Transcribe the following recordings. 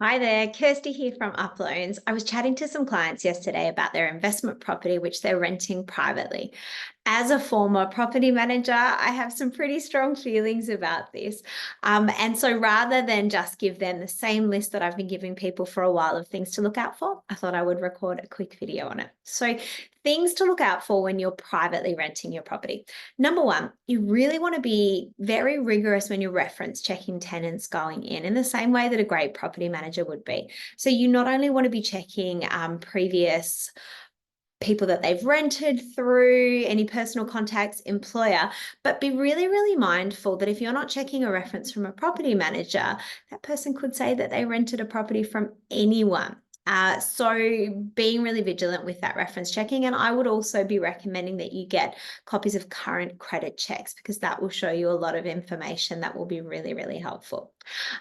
Hi there, Kirsty here from Uploans. I was chatting to some clients yesterday about their investment property, which they're renting privately. As a former property manager, I have some pretty strong feelings about this. And so rather than just give them the same list that I've been giving people for a while of things to look out for, I thought I would record a quick video on it. So things to look out for when you're privately renting your property. Number one, you really want to be very rigorous when you're reference checking tenants going in the same way that a great property manager would be. So you not only want to be checking previous people that they've rented through, any personal contacts, employer, but be really, really mindful that if you're not checking a reference from a property manager, that person could say that they rented a property from anyone. So being really vigilant with that reference checking. And I would also be recommending that you get copies of current credit checks because that will show you a lot of information that will be really, really helpful.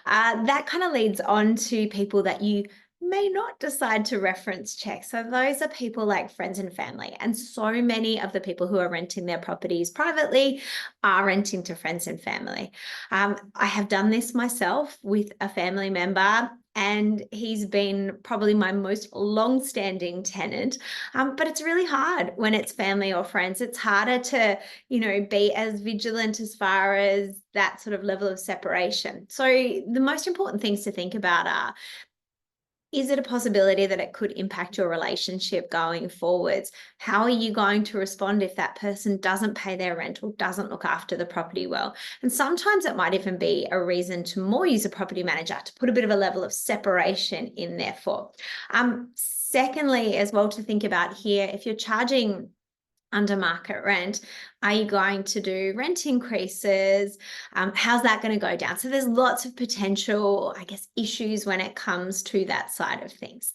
That kind of leads on to people that you may not decide to reference check. So those are people like friends and family. And so many of the people who are renting their properties privately are renting to friends and family. I have done this myself with a family member, and he's been probably my most long-standing tenant. But it's really hard when it's family or friends. It's harder to, be as vigilant as far as that sort of level of separation. So the most important things to think about are, is it a possibility that it could impact your relationship going forwards? How are you going to respond if that person doesn't pay their rent or doesn't look after the property well? And sometimes it might even be a reason to more use a property manager to put a bit of a level of separation in there for. Secondly, as well, to think about here, if you're charging under market rent, are you going to do rent increases? How's that going to go down? So there's lots of potential, issues when it comes to that side of things.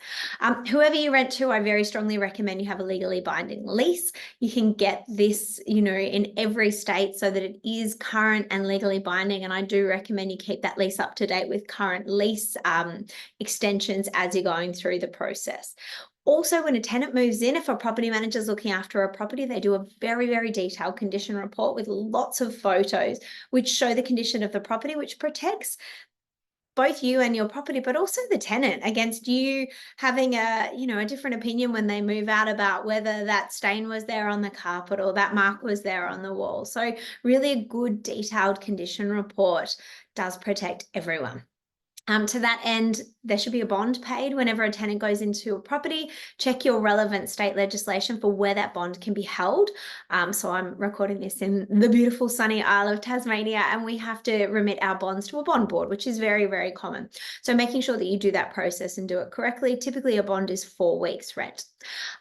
Whoever you rent to, I very strongly recommend you have a legally binding lease. You can get this, in every state so that it is current and legally binding. And I do recommend you keep that lease up to date with current lease extensions as you're going through the process. Also, when a tenant moves in, if a property manager is looking after a property, they do a very, very detailed condition report with lots of photos which show the condition of the property, which protects both you and your property, but also the tenant against you having a different opinion when they move out about whether that stain was there on the carpet or that mark was there on the wall. So really a good detailed condition report does protect everyone. To that end, there should be a bond paid whenever a tenant goes into a property. Check your relevant state legislation for where that bond can be held. So I'm recording this in the beautiful sunny Isle of Tasmania, and we have to remit our bonds to a bond board, which is very, very common. So making sure that you do that process and do it correctly. Typically, a bond is 4 weeks rent.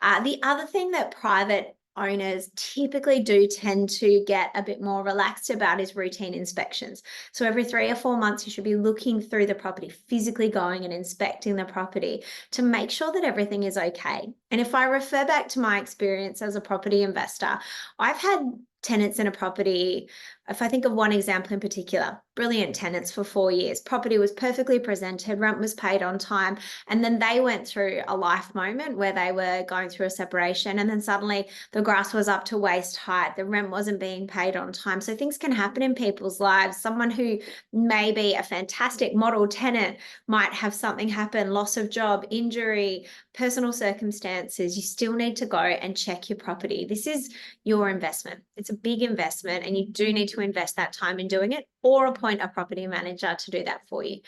The other thing that private owners typically do tend to get a bit more relaxed about is routine inspections. So every 3 or 4 months, you should be looking through the property, physically going and inspecting the property to make sure that everything is okay. And if I refer back to my experience as a property investor, I've had tenants in a property. If I think of one example in particular, brilliant tenants for 4 years, property was perfectly presented, rent was paid on time, and then they went through a life moment where they were going through a separation, and then suddenly the grass was up to waist height, the rent wasn't being paid on time. So things can happen in people's lives. Someone who may be a fantastic model tenant might have something happen, loss of job, injury, personal circumstances. You still need to go and check your property. This is your investment. It's a big investment, and you do need to invest that time in doing it, or appoint a property manager to do that for you.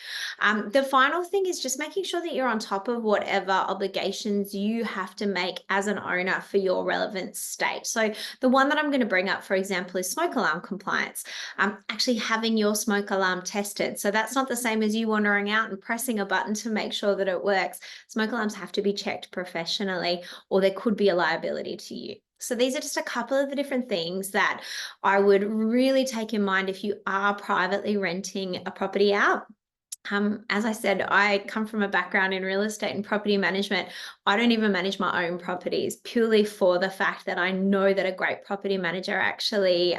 The final thing is just making sure that you're on top of whatever obligations you have to make as an owner for your relevant state. So the one that I'm going to bring up, for example, is smoke alarm compliance. Actually having your smoke alarm tested. So that's not the same as you wandering out and pressing a button to make sure that it works. Smoke alarms have to be checked professionally, or there could be a liability to you. So these are just a couple of the different things that I would really take in mind if you are privately renting a property out. As I said, I come from a background in real estate and property management. I don't even manage my own properties purely for the fact that I know that a great property manager actually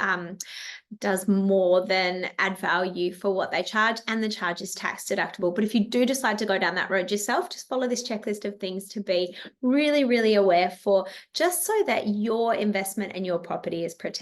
does more than add value for what they charge, and the charge is tax deductible. But if you do decide to go down that road yourself, just follow this checklist of things to be really, really aware for, just so that your investment and your property is protected.